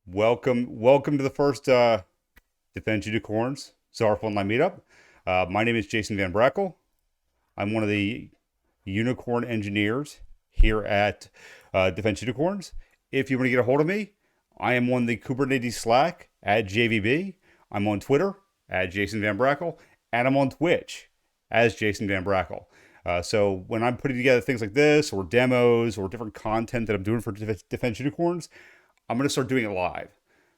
Welcome to the first Defense Unicorns Zarf Online Meetup. My name is Jason Van Brackle. I'm one of the unicorn engineers here at Defense Unicorns. If you want to get a hold of me, I am on the Kubernetes Slack at JVB. I'm on Twitter at Jason Van Brackle, and I'm on Twitch as Jason Van Brackle. So when I'm putting together things like this, or demos, or different content that I'm doing for Defense Unicorns, I'm going to start doing it live.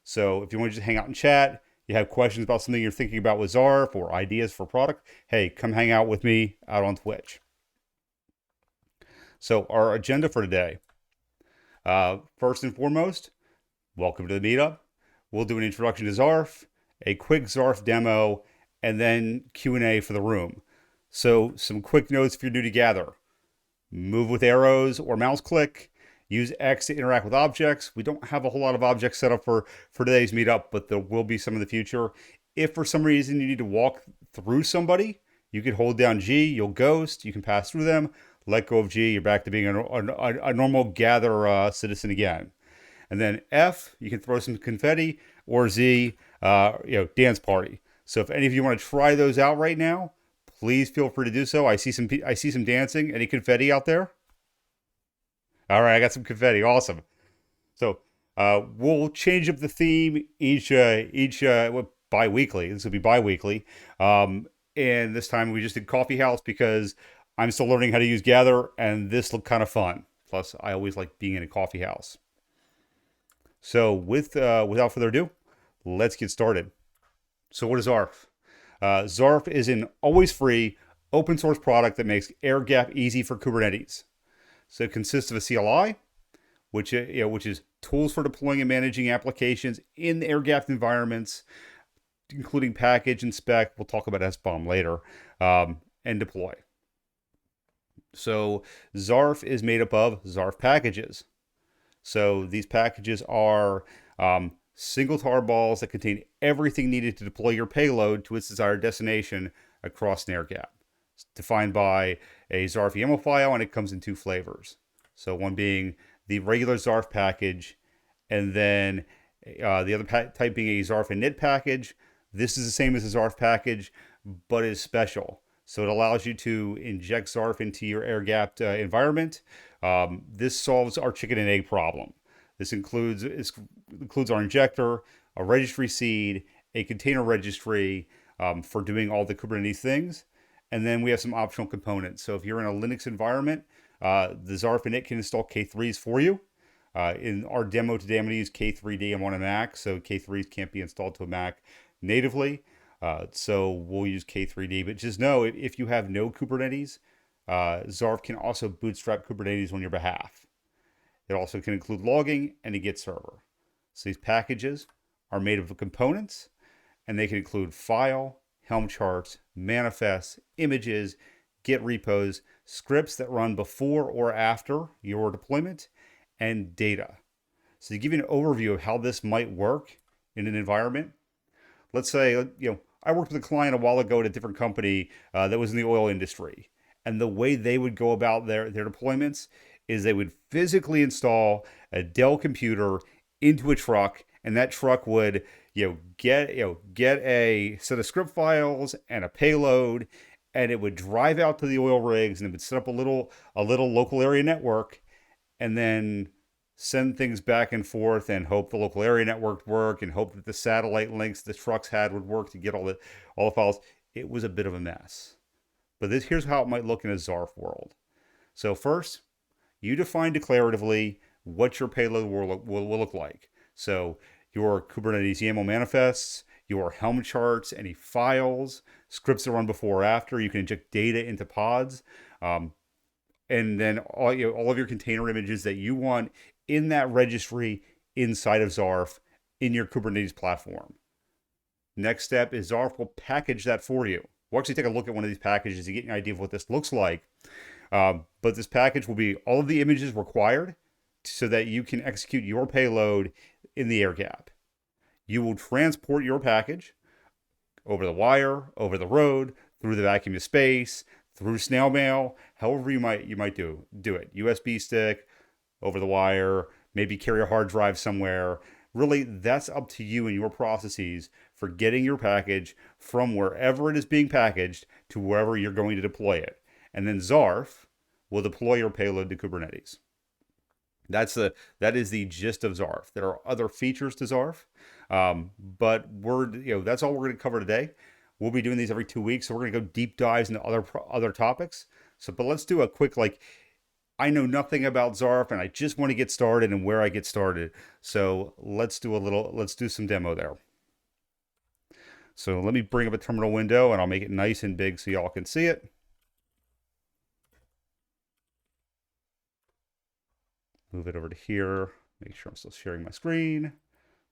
So if you want to just hang out and chat, you have questions about something you're thinking about with Zarf or ideas for product, hey, come hang out with me out on Twitch. So our agenda for today, first and foremost, welcome to the meetup. We'll do an introduction to Zarf, a quick Zarf demo, and then Q&A for the room. So some quick notes if you're new to Gather. Move with arrows or mouse click. Use X to interact with objects. We don't have a whole lot of objects set up for today's meetup, but there will be some in the future. If for some reason you need to walk through somebody, you can hold down G, you'll ghost, you can pass through them, let go of G, you're back to being a normal Gather citizen again. And then F, you can throw some confetti, or Z, dance party. So if any of you want to try those out right now, please feel free to do so. I see some dancing. Any confetti out there? All right, I got some confetti. Awesome. So we'll change up the theme each bi-weekly. This will be bi-weekly. And this time we just did Coffee House because I'm still learning how to use Gather, and this looked kind of fun. Plus, I always like being in a coffee house. So without further ado, let's get started. So what is Arf? Zarf is an always free open source product that makes air gap easy for Kubernetes. So it consists of a CLI, which is tools for deploying and managing applications in air-gapped environments, including package and spec. We'll talk about SBOM later, and deploy. So Zarf is made up of Zarf packages. So these packages are single tarballs that contain everything needed to deploy your payload to its desired destination across an air gap. It's defined by a Zarf YAML file, and it comes in two flavors. So one being the regular Zarf package, and then the other type being a Zarf init package. This is the same as a Zarf package, but is special. So it allows you to inject Zarf into your air-gapped environment. This solves our chicken and egg problem. This includes our injector, a registry seed, a container registry for doing all the Kubernetes things. And then we have some optional components. So if you're in a Linux environment, the Zarf init can install K3s for you. In our demo today, I'm going to use K3D. I'm on a Mac, so K3s can't be installed to a Mac natively. So we'll use K3D. But just know, if you have no Kubernetes, Zarf can also bootstrap Kubernetes on your behalf. It also can include logging and a Git server. So these packages are made of components, and they can include file, Helm charts, manifests, images, Git repos, scripts that run before or after your deployment, and data. So to give you an overview of how this might work in an environment, let's say, I worked with a client a while ago at a different company that was in the oil industry. And the way they would go about their deployments is they would physically install a Dell computer into a truck, and that truck would get a set of script files and a payload, and it would drive out to the oil rigs, and it would set up a little local area network, and then send things back and forth and hope the local area network worked, and hope that the satellite links the trucks had would work to get all the files. It was a bit of a mess. But here's how it might look in a Zarf world. So first, you define declaratively what your payload will look like. So your Kubernetes YAML manifests, your Helm charts, any files, scripts that run before or after. You can inject data into pods, and then all of your container images that you want in that registry inside of Zarf in your Kubernetes platform. Next step is Zarf will package that for you. We'll actually take a look at one of these packages to get an idea of what this looks like. But this package will be all of the images required so that you can execute your payload in the air gap. You will transport your package over the wire, over the road, through the vacuum of space, through snail mail, however you might do it. USB stick, over the wire, maybe carry a hard drive somewhere. really, that's up to you and your processes for getting your package from wherever it is being packaged to wherever you're going to deploy it. And then Zarf will deploy your payload to Kubernetes. That is the gist of Zarf. There are other features to Zarf, but that's all we're going to cover today. We'll be doing these every 2 weeks, so we're going to go deep dives into other topics. But let's do a quick I know nothing about Zarf and I just want to get started and where I get started. So let's do some demo there. So let me bring up a terminal window and I'll make it nice and big so y'all can see it. Move it over to here. Make sure I'm still sharing my screen.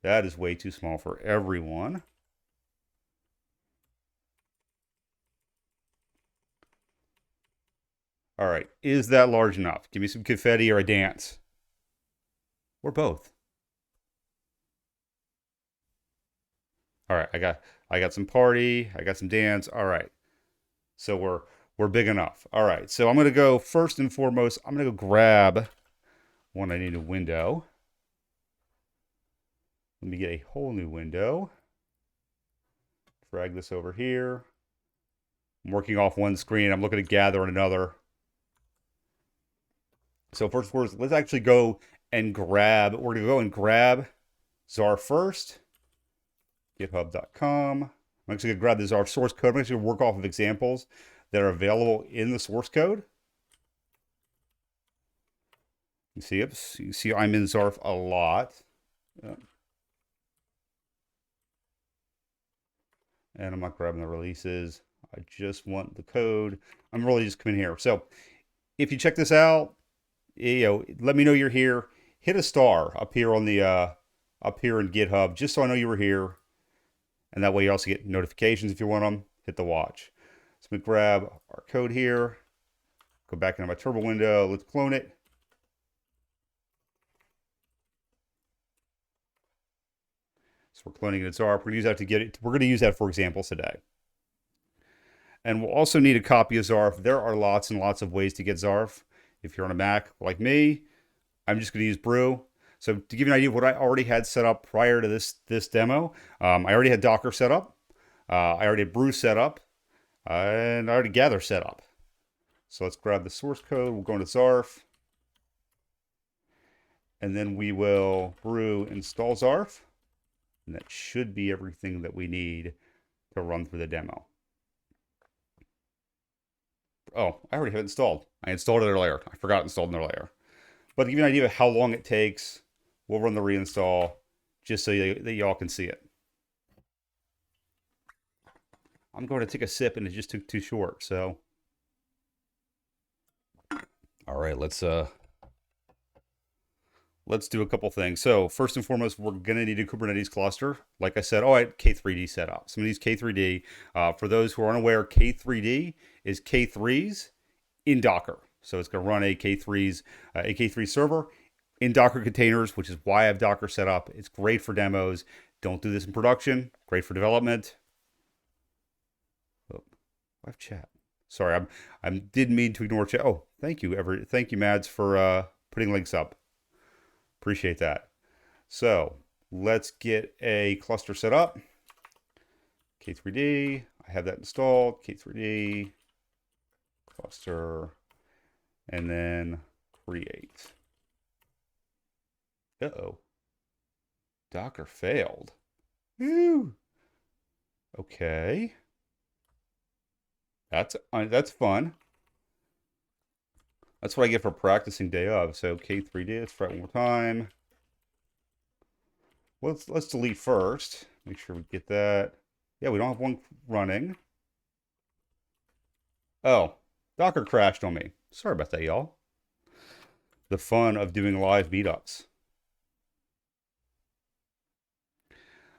That is way too small for everyone. All right, is that large enough? Give me some confetti or a dance. Or both. All right, I got some party, I got some dance. All right. So we're big enough. All right. So I'm going to go first and foremost, I'm going to go grab one. I need a window. Let me get a whole new window. Drag this over here. I'm working off one screen. I'm looking to gather on another. So first, let's actually go and grab. We're going to go and grab Zarf first. GitHub.com. I'm actually going to grab the Zarf source code. I'm actually going to work off of examples that are available in the source code. You see I'm in Zarf a lot. And I'm not grabbing the releases. I just want the code. I'm really just coming here. So if you check this out, let me know you're here. Hit a star up here on the up here in GitHub, just so I know you were here. And that way you also get notifications if you want them. Hit the watch. So I'm going to grab our code here. Go back into my turbo window. Let's clone it. So we're cloning it in Zarf. We're going to use that to get it. We're going to use that for examples today. And we'll also need a copy of Zarf. There are lots and lots of ways to get Zarf. If you're on a Mac like me, I'm just going to use Brew. So to give you an idea of what I already had set up prior to this demo, I already had Docker set up. I already had Brew set up. And I already Gather set up. So let's grab the source code. We'll go into Zarf. And then we will Brew install Zarf. And that should be everything that we need to run through the demo. Oh, I already have it installed. I installed it earlier. I forgot to install it earlier. But to give you an idea of how long it takes, we'll run the reinstall just so that y'all can see it. I'm going to take a sip and it just took too short, so. All right, let's do a couple things. So first and foremost, we're going to need a Kubernetes cluster. Like I said, I had K3D set up. Some of these K3D, for those who are unaware, K3D is K3s in Docker. So it's going to run a K3 server in Docker containers, which is why I have Docker set up. It's great for demos. Don't do this in production. Great for development. Oh, I have chat. Sorry, I didn't mean to ignore chat. Oh, thank you, Mads, for putting links up. Appreciate that. So let's get a cluster set up. K3D. I have that installed. K3D cluster, and then create. Uh-oh. Docker failed. Woo. Okay. That's fun. That's what I get for practicing day of. So K3D, let's try it one more time. Let's delete first. Make sure we get that. Yeah, we don't have one running. Oh, Docker crashed on me. Sorry about that, y'all. The fun of doing live meetups.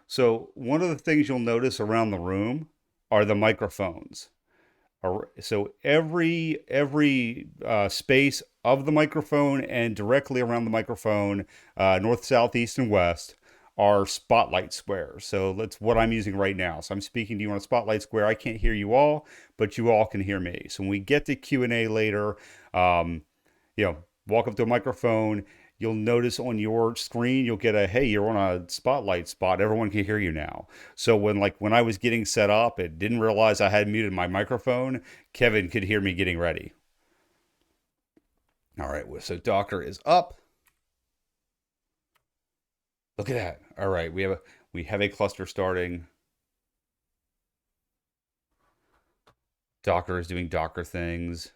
So one of the things you'll notice around the room are the microphones. So every space of the microphone and directly around the microphone, north, south, east, and west, are spotlight squares. So that's what I'm using right now. So I'm speaking to you on a spotlight square. I can't hear you all, but you all can hear me. So when we get to Q&A later, walk up to a microphone. you'll notice on your screen, you'll get a, hey, you're on a spotlight spot. Everyone can hear you now. So when I was getting set up and didn't realize I had muted my microphone, Kevin could hear me getting ready. All right, so Docker is up. Look at that. All right, we have a cluster starting. Docker is doing Docker things.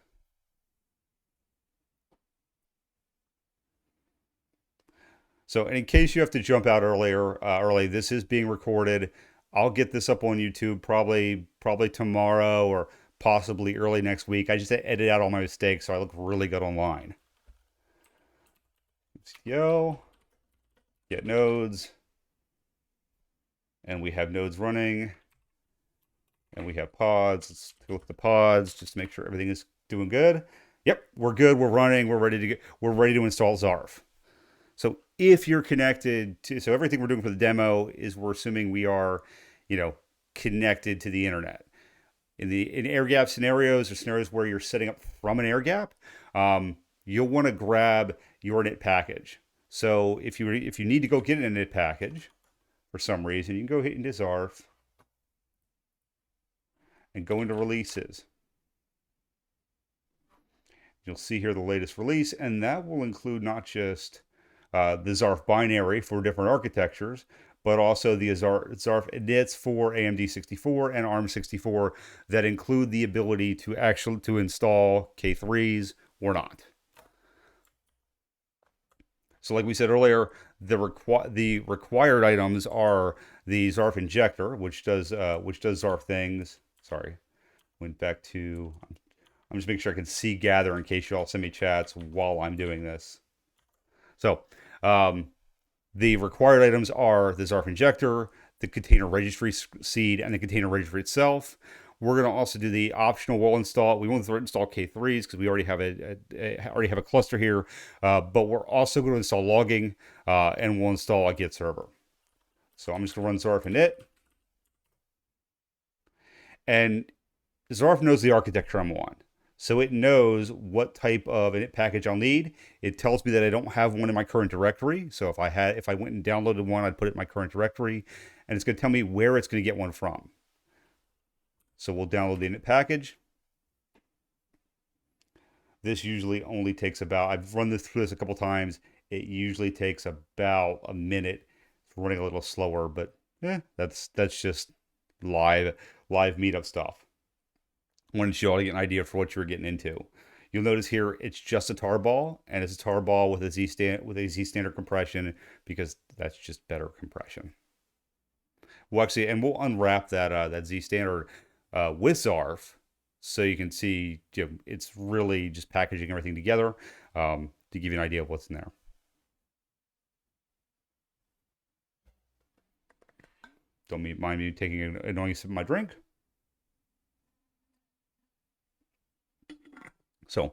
So, and in case you have to jump out early, this is being recorded. I'll get this up on YouTube probably tomorrow or possibly early next week. I just edit out all my mistakes so I look really good online. Yo, get nodes, and we have nodes running, and we have pods. Let's look at the pods just to make sure everything is doing good. Yep, we're good. We're running. We're ready to install Zarf. So if you're connected to, so everything we're doing for the demo is we're assuming we are, connected to the internet. In air gap scenarios or scenarios where you're setting up from an air gap, you'll want to grab your init package. So if you need to go get an init package for some reason, you can go hit into Zarf and go into releases. You'll see here the latest release, and that will include not just the Zarf binary for different architectures, but also the Zarf inits for AMD 64 and ARM 64 that include the ability to install K3s or not. So like we said earlier, the required items are the Zarf Injector, which does Zarf things. Sorry, went back to. I'm just making sure I can see gather in case you all send me chats while I'm doing this. So the required items are the Zarf Injector, the container registry seed, and the container registry itself. We're going to also do the optional will install. We won't install K3s because we already have a cluster here, but we're also going to install logging, and we'll install a Git server. So I'm just going to run Zarf init, and Zarf knows the architecture I'm on. So it knows what type of init package I'll need. It tells me that I don't have one in my current directory. So if I went and downloaded one, I'd put it in my current directory, and it's going to tell me where it's going to get one from. So we'll download the init package. This usually only takes about, I've run through this a couple times. It usually takes about a minute. It's running a little slower, but that's just live meetup stuff. I wanted you all to get an idea for what you were getting into. You'll notice here it's just a tarball, and it's a tarball with a Z standard compression because that's just better compression. Well, actually, and we'll unwrap that Z standard with Zarf, so you can see it's really just packaging everything together to give you an idea of what's in there. Don't mind me taking an annoying sip of my drink. So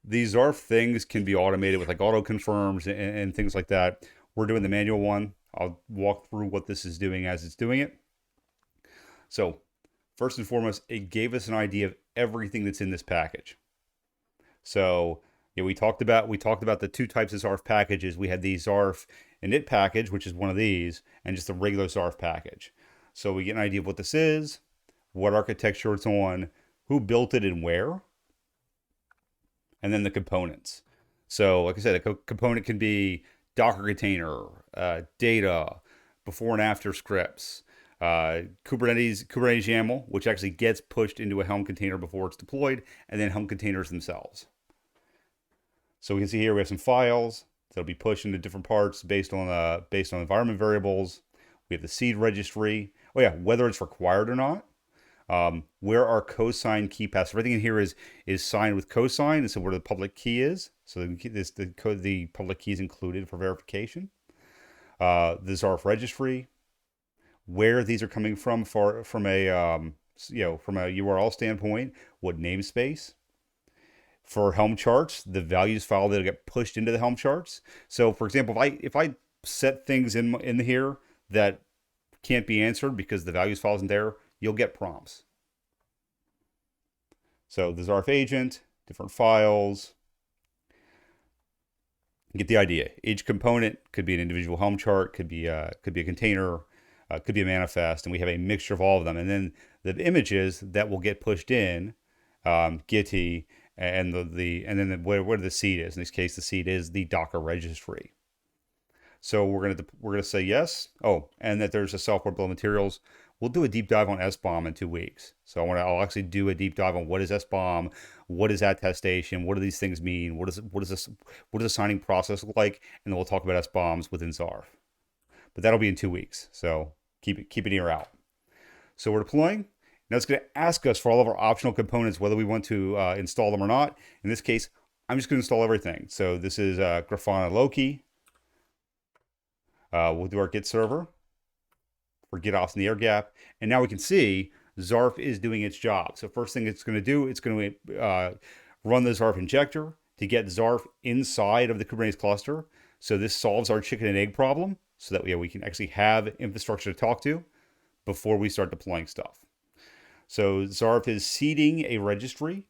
these Zarf things can be automated with like auto confirms and things like that. We're doing the manual one. I'll walk through what this is doing as it's doing it. So first and foremost, it gave us an idea of everything that's in this package. So we talked about the two types of Zarf packages. We had the Zarf init package, which is one of these, and just a regular Zarf package. So we get an idea of what this is, what architecture it's on, who built it and where, and then the components. So like I said, a component can be Docker container, data, before and after scripts, Kubernetes YAML, which actually gets pushed into a Helm container before it's deployed, and then Helm containers themselves. So we can see here we have some files that'll be pushed into different parts based on environment variables. We have the seed registry. Oh yeah, whether it's required or not. Where our cosign key paths. Everything in here is signed with cosign, and so where the public key is. So the public key is included for verification. The Zarf registry, where these are coming from from a URL standpoint, what namespace. For Helm charts, the values file that'll get pushed into the Helm charts. So for example, if I set things in here that can't be answered because the values file isn't there, you'll get prompts. So the Zarf agent, different files. Get the idea. Each component could be an individual Helm chart, could be a container, could be a manifest, and we have a mixture of all of them. And then the images that will get pushed in, Gitty, and where the seed is. In this case, the seed is the Docker registry. So we're gonna say yes. Oh, and that there's a software bill of materials. We'll do a deep dive on SBOM in 2 weeks. So I'll actually do a deep dive on what is SBOM, what is attestation, what do these things mean, what does the signing process look like, and then we'll talk about SBOMs within Zarf. But that'll be in 2 weeks. So keep an ear out. So we're deploying. Now it's going to ask us for all of our optional components whether we want to install them or not. In this case, I'm just going to install everything. So this is Grafana Loki. We'll do our Git server for GitOps in the air gap. And now we can see Zarf is doing its job. So first thing it's going to do, it's going to run the Zarf injector to get Zarf inside of the Kubernetes cluster. So this solves our chicken and egg problem so that we can actually have infrastructure to talk to before we start deploying stuff. So Zarf is seeding a registry.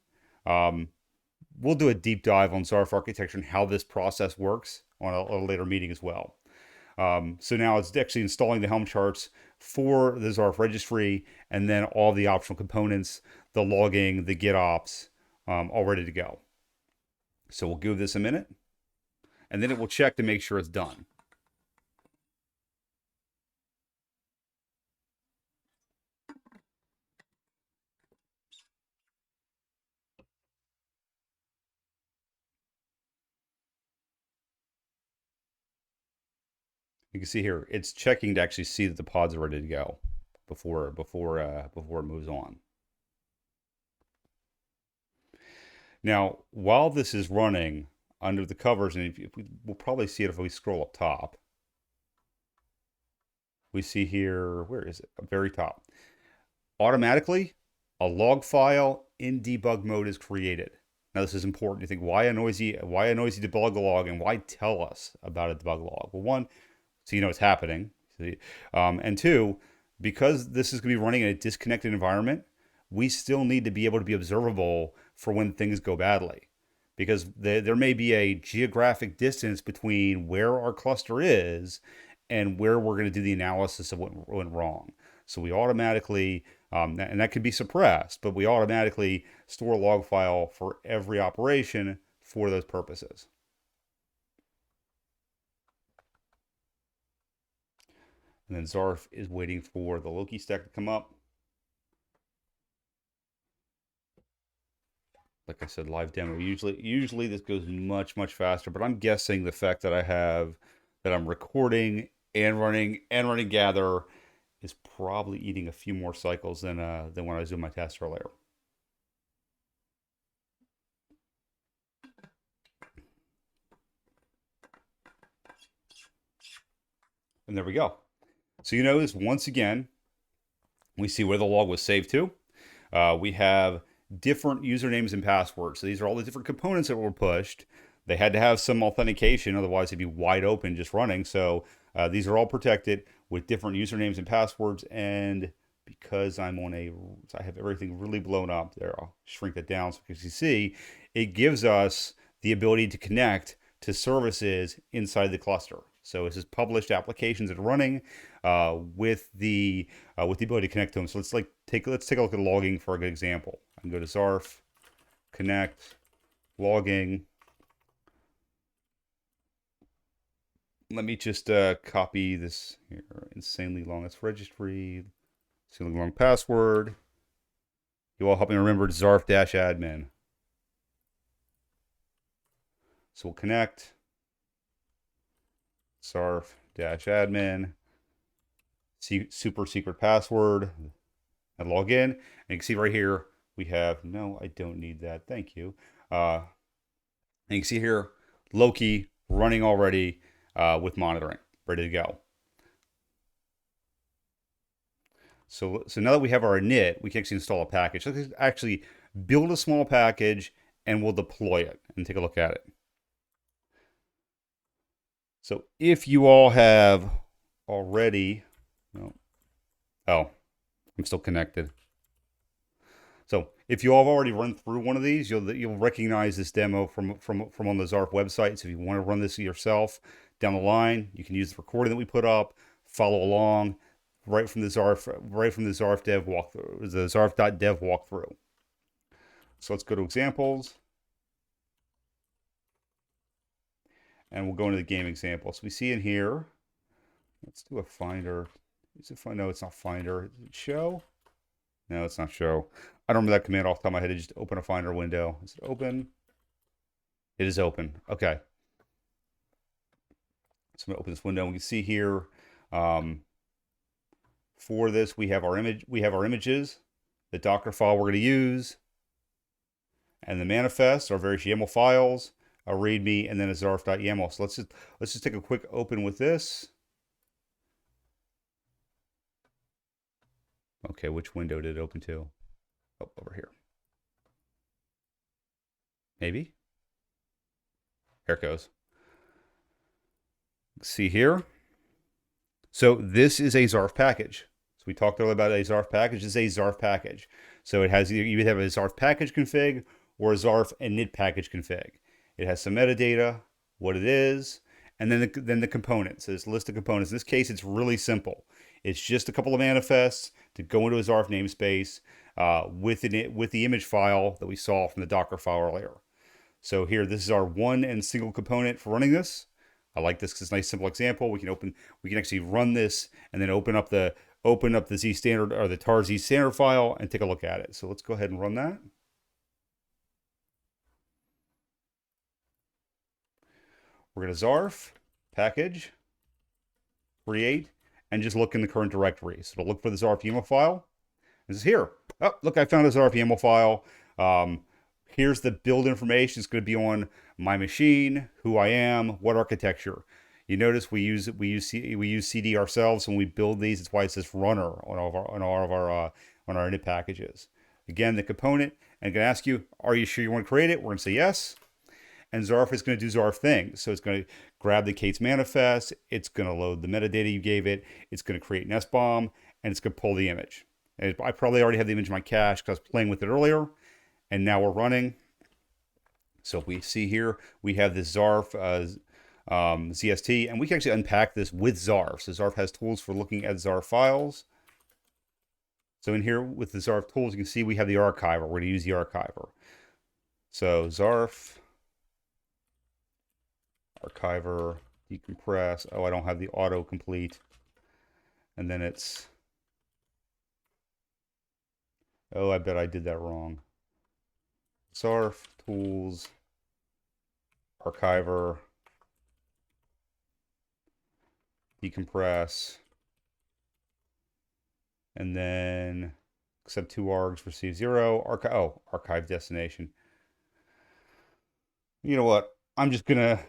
We'll do a deep dive on Zarf architecture and how this process works on a later meeting as well. So now it's actually installing the Helm charts for the Zarf registry, and then all the optional components, the logging, the GitOps, all ready to go. So we'll give this a minute, and then it will check to make sure it's done. You can see here, it's checking to actually see that the pods are ready to go before it moves on. Now, while this is running under the covers, and we'll probably see it if we scroll up top. We see here, where is it? Very top. Automatically, a log file in debug mode is created. Now, this is important. You think, why a noisy debug log, and why tell us about a debug log? Well, one, so you know it's happening. And two, because this is going to be running in a disconnected environment, we still need to be able to be observable for when things go badly. Because there may be a geographic distance between where our cluster is and where we're going to do the analysis of what went wrong. So we automatically, and that can be suppressed, but we automatically store a log file for every operation for those purposes. And then Zarf is waiting for the Loki stack to come up. Like I said, live demo. Usually this goes much faster, but I'm guessing the fact that I'm recording and running gather is probably eating a few more cycles than when I was doing my test earlier. And there we go. So you notice once again, we see where the log was saved to. We have different usernames and passwords. So these are all the different components that were pushed. They had to have some authentication, otherwise it'd be wide open just running. So these are all protected with different usernames and passwords. And because I have everything really blown up there, I'll shrink that down so you can see, it gives us the ability to connect to services inside the cluster. So this is published applications that are running with the ability to connect to them. So let's take a look at logging for a good example. I can go to Zarf, connect, logging. Let me just copy this here. Insanely long registry, insanely long password. You all help me remember Zarf-admin. So we'll connect. Zarf-admin, super secret password, and log in. And you can see right here, we have, no, I don't need that. Thank you. And you can see here, Loki running already with monitoring, ready to go. So now that we have our init, we can actually install a package. Let's actually build a small package and we'll deploy it and take a look at it. So if you all have already, oh, I'm still connected. So If you all have already run through one of these, you'll recognize this demo from on the Zarf website. So if you want to run this yourself down the line, you can use the recording that we put up, follow along right from the Zarf dev walkthrough, the Zarf.dev walkthrough. So let's go to examples. And we'll go into the game example. So we see in here, let's do a finder. Is it find? No, it's not finder. Is it show? No, it's not show. I don't remember that command off the top of my head. Just open a finder window. Is it open? It is open. Okay. So I'm gonna open this window. We can see here, for this, we have our image. We have our images, the Docker file we're going to use, and the manifest, our various YAML files, a README, and then a Zarf.yaml. So let's just take a quick open with this. Okay, which window did it open to? Oh, over here. Maybe. Here it goes. See here. So this is a Zarf package. So we talked earlier about a Zarf package. This is a Zarf package. So it has you either have a Zarf package config or a Zarf init package config. It has some metadata, what it is, and then the components. So this list of components. In this case, it's really simple. It's just a couple of manifests to go into a Zarf namespace with the image file that we saw from the Docker file earlier. So here, this is our one and single component for running this. I like this because it's a nice simple example. We can actually run this and then open up the Z standard or the tar Z standard file and take a look at it. So let's go ahead and run that. We're going to Zarf package create and just look in the current directory. So it'll look for the Zarf YAML file. This is here. Oh, look, I found a Zarf YAML file. Here's the build information. It's going to be on my machine, who I am, what architecture. You notice we use CD ourselves when we build these. That's why it says runner on our init packages. Again, the component, and I'm going to ask you, are you sure you want to create it? We're going to say yes. And Zarf is going to do Zarf things. So it's going to grab the Kate's manifest. It's going to load the metadata you gave it. It's going to create an SBOM, and it's going to pull the image. And I probably already have the image in my cache because I was playing with it earlier. And now we're running. So we see here, we have this Zarf ZST, and we can actually unpack this with Zarf. So Zarf has tools for looking at Zarf files. So in here with the Zarf tools, you can see we have the archiver. We're going to use the archiver. So Zarf, archiver, decompress. Oh, I don't have the autocomplete. And then it's, oh, I bet I did that wrong. Zarf tools, archiver, decompress, and then accept 2 args, receive 0, archive destination. You know what? I'm just gonna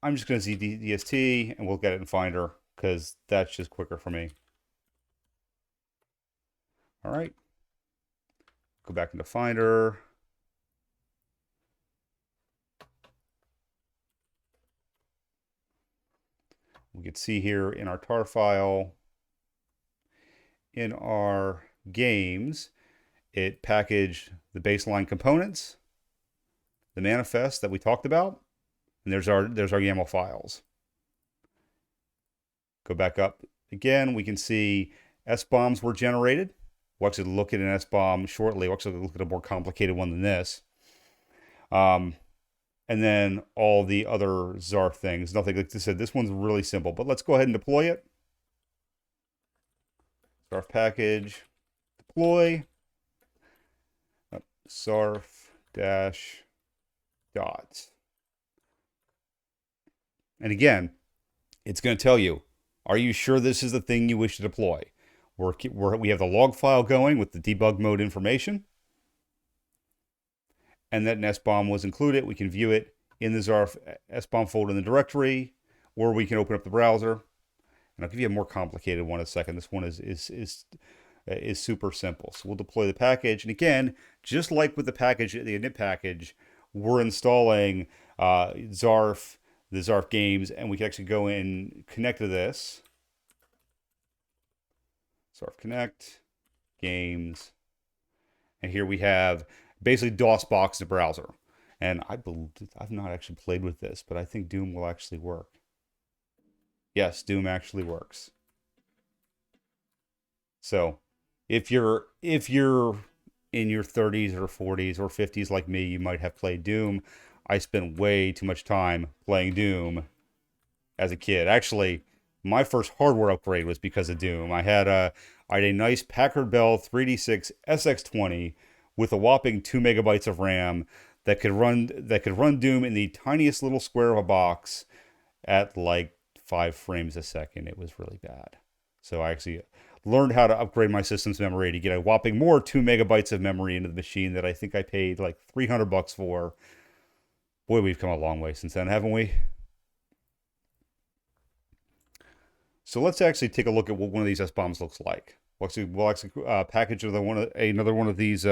ZDST and we'll get it in Finder because that's just quicker for me. All right. Go back into Finder. We can see here in our tar file, in our games, it packaged the baseline components, the manifest that we talked about, and there's our YAML files. Go back up again, we can see SBOMs were generated. We'll actually look at an SBOM shortly. We'll actually look at a more complicated one than this. And then all the other Zarf things. Nothing, like I said, this one's really simple, but let's go ahead and deploy it. Zarf package, deploy, Zarf dash dot. And again, it's going to tell you, are you sure this is the thing you wish to deploy? We have the log file going with the debug mode information. And that an SBOM was included. We can view it in the Zarf SBOM folder in the directory, or we can open up the browser. And I'll give you a more complicated one in a second. This one is super simple. So we'll deploy the package. And again, just like with the package, the init package, we're installing Zarf, the Zarf games, and we can actually go in, connect to this. Zarf connect, games, And here we have basically DOSBox the browser. And I've not actually played with this, but I think Doom will actually work. Yes, Doom actually works. So if you're in your 30s or 40s or 50s like me, you might have played Doom. I spent way too much time playing Doom as a kid. Actually, my first hardware upgrade was because of Doom. I had a nice Packard Bell 3D6 SX20 with a whopping 2 megabytes of RAM that could run Doom in the tiniest little square of a box at like 5 frames a second. It was really bad. So I actually learned how to upgrade my system's memory to get a whopping more 2 megabytes of memory into the machine that I think I paid like $300 for. Boy, we've come a long way since then, haven't we? So let's actually take a look at what one of these S-bombs looks like. We'll actually package another one of these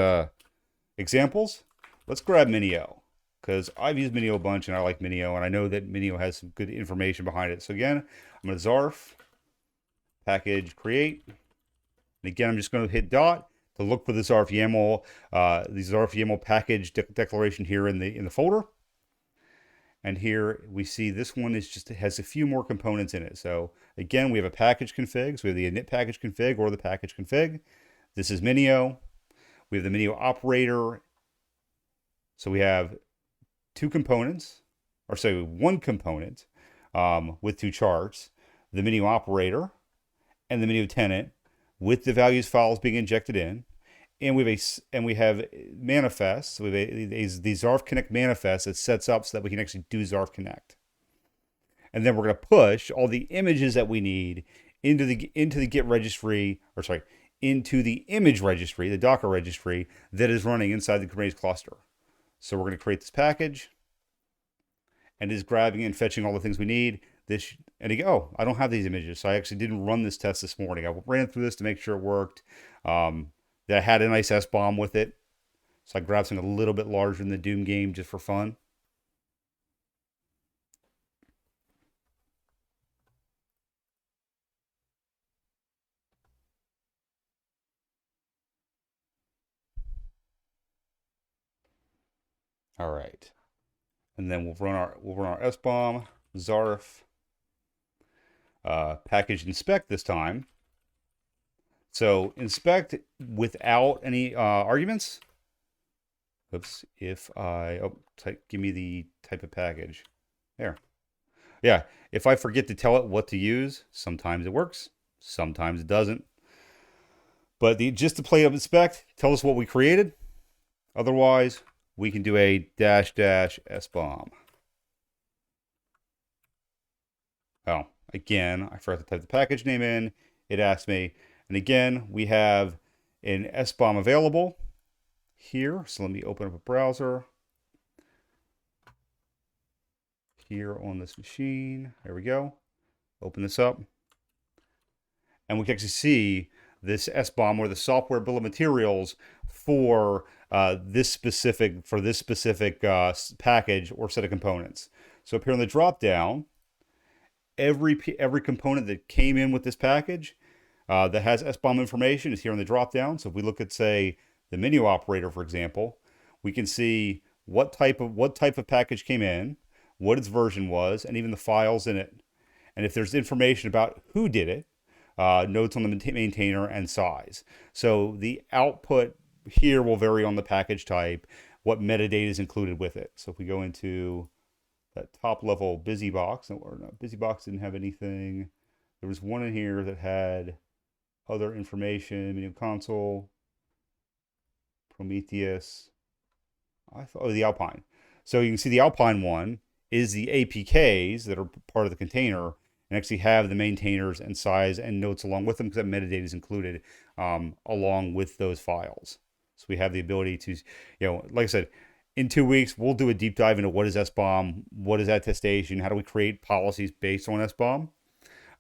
examples. Let's grab Minio, because I've used Minio a bunch and I like Minio, and I know that Minio has some good information behind it. So again, I'm going to Zarf, package, create. And again, I'm just going to hit dot to look for the Zarf YAML, the Zarf YAML package declaration here in the folder. And here we see this one has a few more components in it. So again, we have a package config. So we have the init package config or the package config. This is Minio. We have the Minio operator. So we have two components, or sorry, one component with two charts, the Minio operator and the Minio tenant with the values files being injected in. And we have manifests. We have the Zarf Connect manifest that sets up so that we can actually do Zarf Connect. And then we're going to push all the images that we need into the Git registry, or sorry, into the image registry, the Docker registry that is running inside the Kubernetes cluster. So we're going to create this package, and it is grabbing and fetching all the things we need. I don't have these images, so I actually didn't run this test this morning. I ran through this to make sure it worked. That had a nice S-bomb with it. So I grabbed something a little bit larger than the Doom game just for fun. All right. And then we'll run our S-bomb, Zarf, package inspect this time. So inspect without any arguments. Oops. Give me the type of package. There. Yeah. If I forget to tell it what to use, sometimes it works, sometimes it doesn't. But just to play up inspect, tell us what we created. Otherwise, we can do a --s-bomb. Oh, again, I forgot to type the package name in. It asked me. And again, we have an S-bomb available here. So let me open up a browser here on this machine. There we go. Open this up. And we can actually see this S-bomb, or the software bill of materials for this specific package or set of components. So up here on the drop down, every component that came in with this package that has S-bomb information is here on the drop down. So if we look at, say, the Minio operator, for example, we can see what type of package came in, what its version was, and even the files in it. And if there's information about who did it, notes on the maintainer, and size. So the output here will vary on the package type, what metadata is included with it. So if we go into that top level BusyBox, or no, BusyBox didn't have anything. There was one in here that had other information, Minio console, Prometheus. The Alpine. So you can see the Alpine one is the APKs that are part of the container, and actually have the maintainers and size and notes along with them, because that metadata is included along with those files. So we have the ability to, like I said, in 2 weeks, we'll do a deep dive into what is S-bomb, what is attestation, how do we create policies based on S-bomb.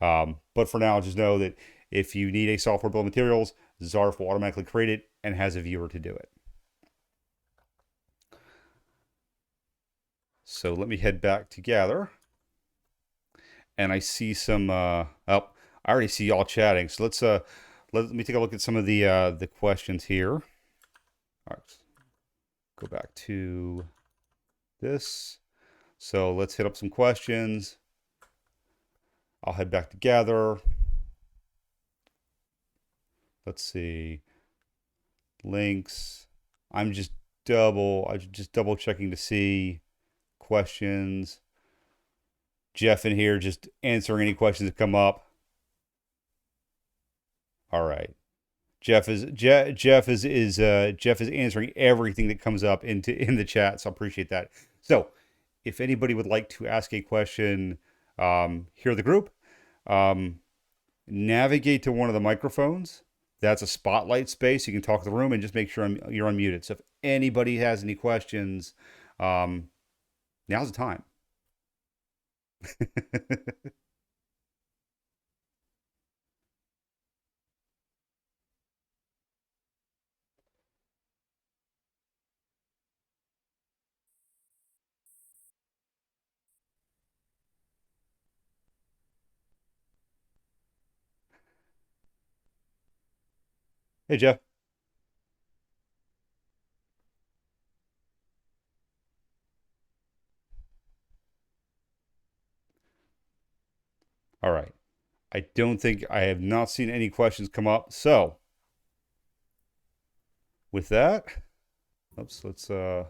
But for now, just know that if you need a software bill of materials, Zarf will automatically create it and has a viewer to do it. So let me head back to Gather. And I see some, I already see y'all chatting. So let me take a look at some of the questions here. All right, go back to this. So let's hit up some questions. I'll head back to gather. Let's see. Links. I'm just double checking to see questions. Jeff in here just answering any questions that come up. All right. Jeff is answering everything that comes up in the chat, so I appreciate that. So, if anybody would like to ask a question, here the group, navigate to one of the microphones. That's a spotlight space. You can talk to the room and just make sure you're unmuted. So if anybody has any questions, now's the time. Hey, Jeff. All right. I have not seen any questions come up. So with that, let's Hey,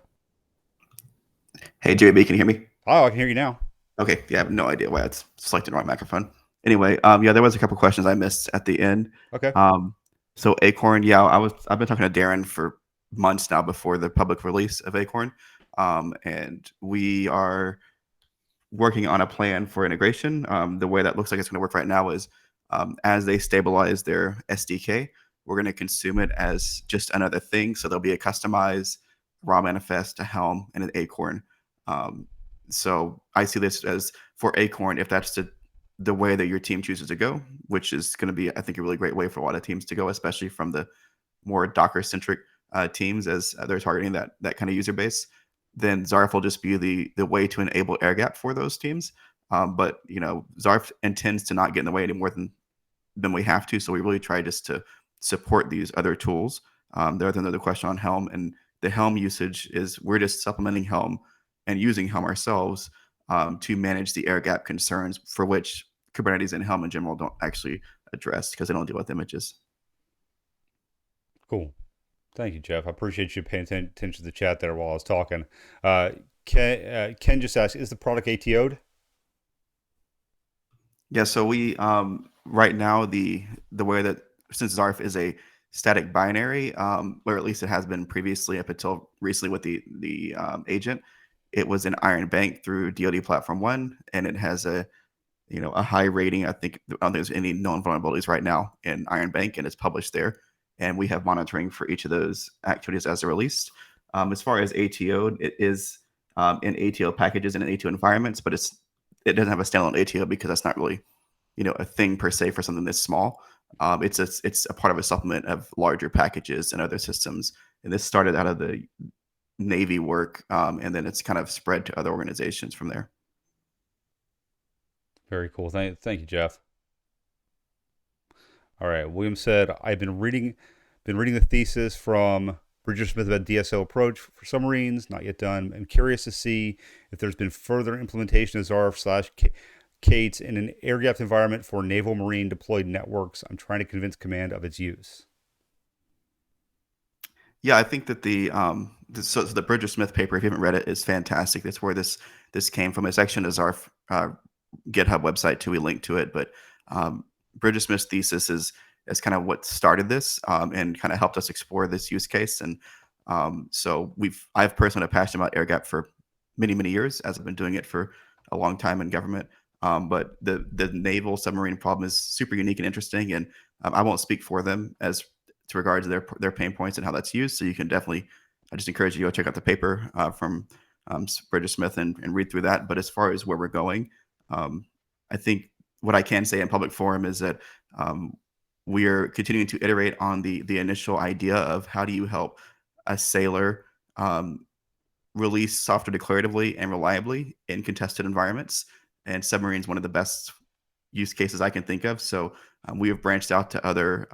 JB, can you hear me? oh, I can hear you now. Okay, yeah, I have no idea why it's selected my microphone. Anyway, yeah, there was a couple questions I missed at the end. Okay. Um, so Acorn, yeah, I've been talking to Darren for months now before the public release of Acorn, and we are working on a plan for integration. The way that looks like it's going to work right now is as they stabilize their SDK, we're going to consume it as just another thing. So there'll be a customized raw manifest, a Helm, and an Acorn. So I see this as for Acorn, if that's the way that your team chooses to go, which is going to be, I think, a really great way for a lot of teams to go, especially from the more Docker centric teams as they're targeting that kind of user base. Then Zarf will just be the way to enable air gap for those teams. But Zarf intends to not get in the way any more than we have to. So we really try just to support these other tools. There's another question on Helm, and the Helm usage is we're just supplementing Helm and using Helm ourselves to manage the air gap concerns for which Kubernetes and Helm in general don't actually address because they don't deal with images. Cool. Thank you, Jeff. I appreciate you paying attention to the chat there while I was talking. Uh, Ken just asked, is the product ATO'd? Yeah, so we right now the way that since Zarf is a static binary, or at least it has been previously up until recently with the agent, it was an Iron Bank through DoD Platform One, and it has a high rating. I don't think there's any known vulnerabilities right now in Iron Bank, and it's published there. And we have monitoring for each of those activities as they're released. As far as ATO, it is in ATO packages and in ATO environments, but it doesn't have a standalone ATO because that's not really a thing per se for something this small. It's a part of a supplement of larger packages and other systems. And this started out of the Navy work, and then it's kind of spread to other organizations from there. Very cool. Thank you, Jeff. All right. William said, I've been reading the thesis from Bridger Smith about DSO approach for submarines, not yet done. I'm curious to see if there's been further implementation of Zarf slash Kates in an air gapped environment for naval marine deployed networks. I'm trying to convince command of its use. Yeah, I think that so the Bridger Smith paper, if you haven't read it, is fantastic. That's where this came from. It's actually in Zarf GitHub website too. We link to it, but Bridger Smith's thesis is kind of what started this and kind of helped us explore this use case. And so I've personally been passionate about air gap for many years, as I've been doing it for a long time in government. But the naval submarine problem is super unique and interesting, and I won't speak for them as to regards to their pain points and how that's used. So you can definitely, I just encourage you to check out the paper from Bridger Smith and read through that. But as far as where we're going, I think what I can say in public forum is that we are continuing to iterate on the initial idea of how do you help a sailor release software declaratively and reliably in contested environments. And submarines one of the best use cases I can think of. So we have branched out to other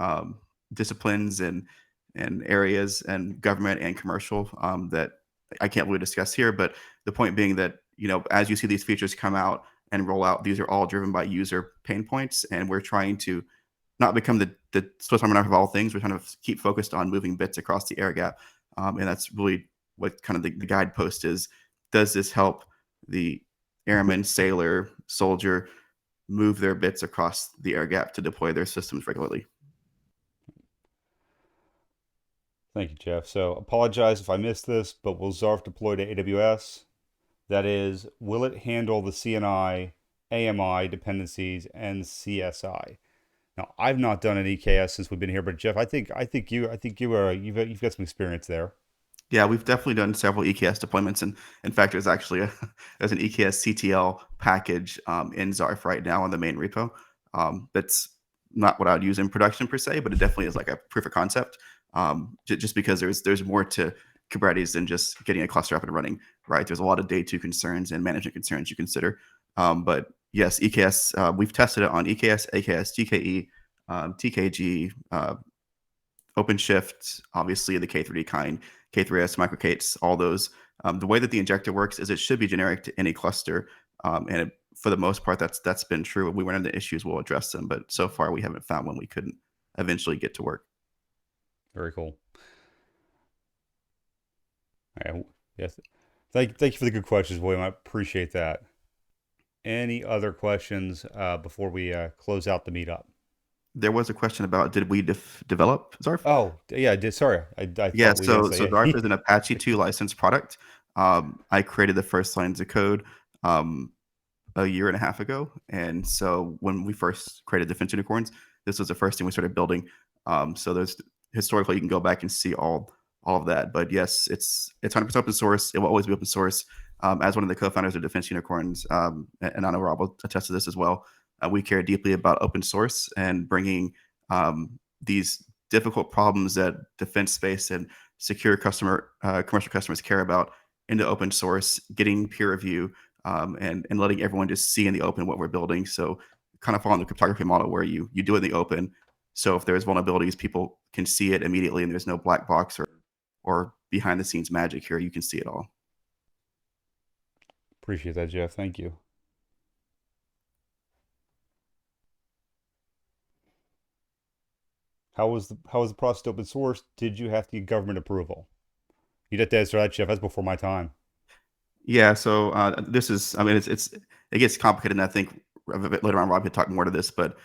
disciplines and and areas and government and commercial that I can't really discuss here. But the point being that, as you see these features come out and roll out, these are all driven by user pain points, and we're trying to not become the Swiss Army knife of all things. We're trying to keep focused on moving bits across the air gap, and that's really what kind of the guidepost is. Does this help the airman, sailor, soldier move their bits across the air gap to deploy their systems regularly? Thank you, Jeff. So apologize if I missed this, but will Zarf deploy to AWS? That is, will it handle the CNI, AMI dependencies, and CSI? Now, I've not done an EKS since we've been here, but Jeff, you've got some experience there. Yeah, we've definitely done several EKS deployments, and in fact, there's actually there's an EKS CTL package in Zarf right now on the main repo. That's not what I would use in production per se, but it definitely is like a proof of concept. Just because there's more to Kubernetes than just getting a cluster up and running, right? There's a lot of day two concerns and management concerns you consider. But yes, EKS, we've tested it on EKS, AKS, GKE, TKG, OpenShift, obviously the K3D kind, K3S, microkates, all those. The way that the injector works is it should be generic to any cluster, for the most part, that's been true. If we run into issues, we'll address them, but so far we haven't found one we couldn't eventually get to work. Very cool. All right. Yes. Thank you for the good questions, William. I appreciate that. Any other questions before we close out the meetup? There was a question about did we develop Zarf? Oh, yeah, I did. Sorry, I Yeah, thought we did so say Zarf yeah. is an Apache 2 licensed product. I created the first lines of code um, a year and a half ago, and so when we first created Defense Unicorns, this was the first thing we started building. So there's historically you can go back and see all of that. But yes, it's 100% open source. It will always be open source. As one of the co-founders of Defense Unicorns, and I know Rob will attest to this as well. We care deeply about open source and bringing these difficult problems that defense space and secure commercial customers care about into open source, getting peer review, and letting everyone just see in the open what we're building. So kind of following the cryptography model where you do it in the open. So if there's vulnerabilities, people can see it immediately, and there's no black box or behind the scenes magic here. You can see it all. Appreciate that, Jeff. Thank you. How was the process open source? Did you have to get government approval? You'd have to answer that, Jeff. That's before my time. Yeah, so this is, I mean, it gets complicated, and I think a bit later on Rob could talk more to this, but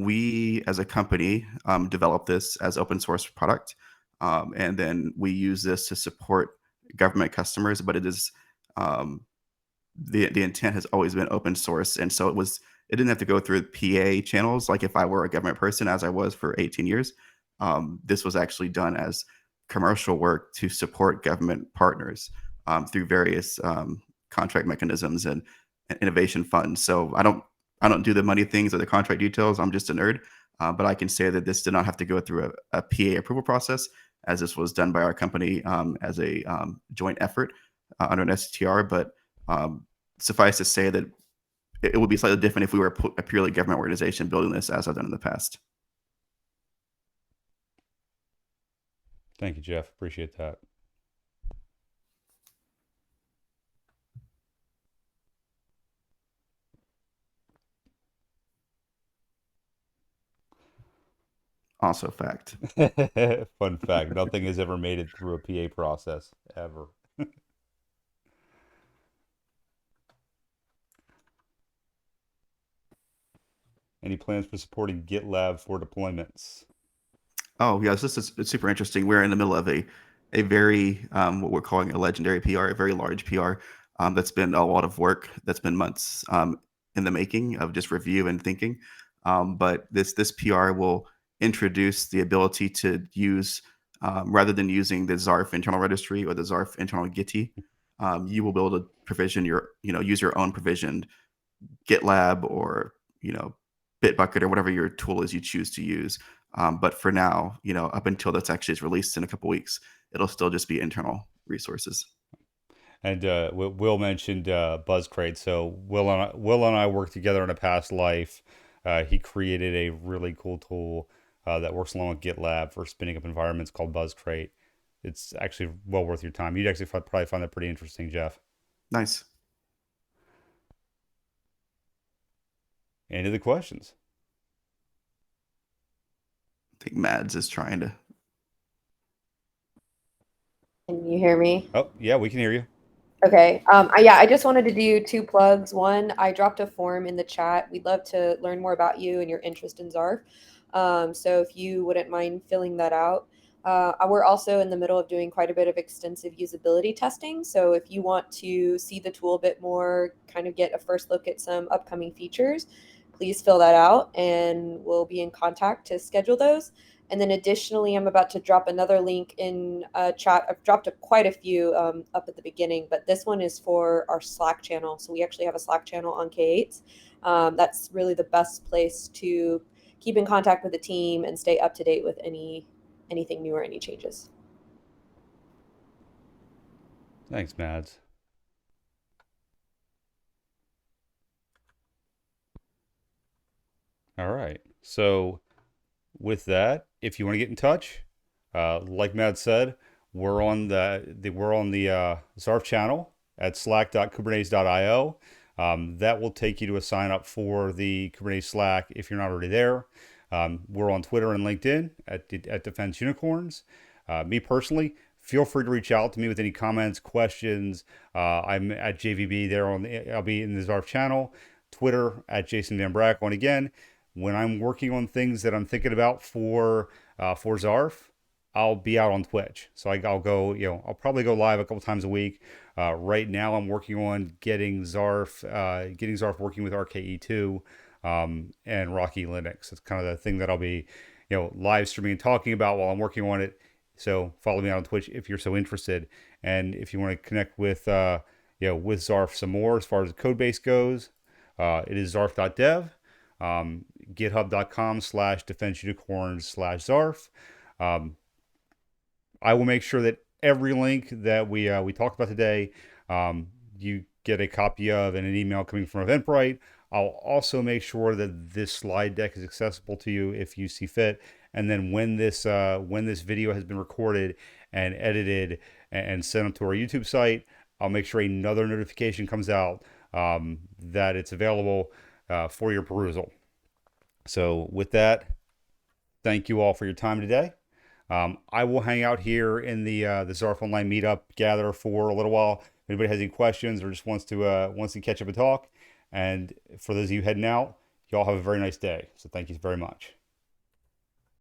we as a company developed this as open source product, and then we use this to support government customers, but it is um, the intent has always been open source, and so it didn't have to go through PA channels like if I were a government person, as I was for 18 years. This was actually done as commercial work to support government partners through various contract mechanisms and innovation funds. So I don't do the money things or the contract details. I'm just a nerd, but I can say that this did not have to go through a PA approval process, as this was done by our company as a joint effort under an STR. But suffice to say that it would be slightly different if we were a purely government organization building this, as I've done in the past. Thank you, Jeff. Appreciate that. Also, fact. Fun fact, nothing has ever made it through a PA process, ever. Any plans for supporting GitLab for deployments? Oh, yes, this is it's super interesting. We're in the middle of a very what we're calling a legendary PR, a very large PR that's been a lot of work. That's been months in the making of just review and thinking. But this PR will introduce the ability to use rather than using the Zarf internal registry or the Zarf internal Gitty, you will be able to provision use your own provisioned GitLab or Bitbucket or whatever your tool is you choose to use. But for now, up until that's actually is released in a couple weeks, it'll still just be internal resources. And Will mentioned Buzzcrate. So Will and I worked together in a past life. He created a really cool tool that works along with GitLab for spinning up environments called Buzzcrate. It's actually well worth your time. You'd actually probably find that pretty interesting, Jeff. Nice. Any other questions? I think Mads is trying to. Can you hear me? Oh, yeah, we can hear you. Okay. Yeah, I just wanted to do two plugs. One, I dropped a form in the chat. We'd love to learn more about you and your interest in Zarf. So if you wouldn't mind filling that out. We're also in the middle of doing quite a bit of extensive usability testing. So if you want to see the tool a bit more, kind of get a first look at some upcoming features, please fill that out and we'll be in contact to schedule those. And then additionally, I'm about to drop another link in chat. I've dropped quite a few up at the beginning, but this one is for our Slack channel. So we actually have a Slack channel on K8s. That's really the best place to keep in contact with the team and stay up to date with anything new or any changes. Thanks, Mads. All right. So with that, if you want to get in touch, like Matt said, we're on the Zarf channel at slack.kubernetes.io. That will take you to a sign up for the Kubernetes Slack if you're not already there. We're on Twitter and LinkedIn at Defense Unicorns. Me personally, feel free to reach out to me with any comments, questions. I'm at JVB there I'll be in the Zarf channel. Twitter at Jason Van Brack. And again, when I'm working on things that I'm thinking about for Zarf, I'll be out on Twitch. So I'll go, I'll probably go live a couple times a week. Right now, I'm working on getting Zarf working with RKE2 and Rocky Linux. It's kind of the thing that I'll be, live streaming and talking about while I'm working on it. So follow me out on Twitch if you're so interested. And if you want to connect with, with Zarf some more as far as the code base goes, it is zarf.dev. GitHub.com/defenseunicorns/Zarf. I will make sure that every link that we talked about today, you get a copy of in an email coming from Eventbrite. I'll also make sure that this slide deck is accessible to you if you see fit. And then when this video has been recorded and edited and sent up to our YouTube site, I'll make sure another notification comes out that it's available for your perusal. So with that, thank you all for your time today. I will hang out here in the Zarf Online Meetup gather for a little while. If anybody has any questions or just wants to catch up and talk. And for those of you heading out, y'all have a very nice day. So thank you very much.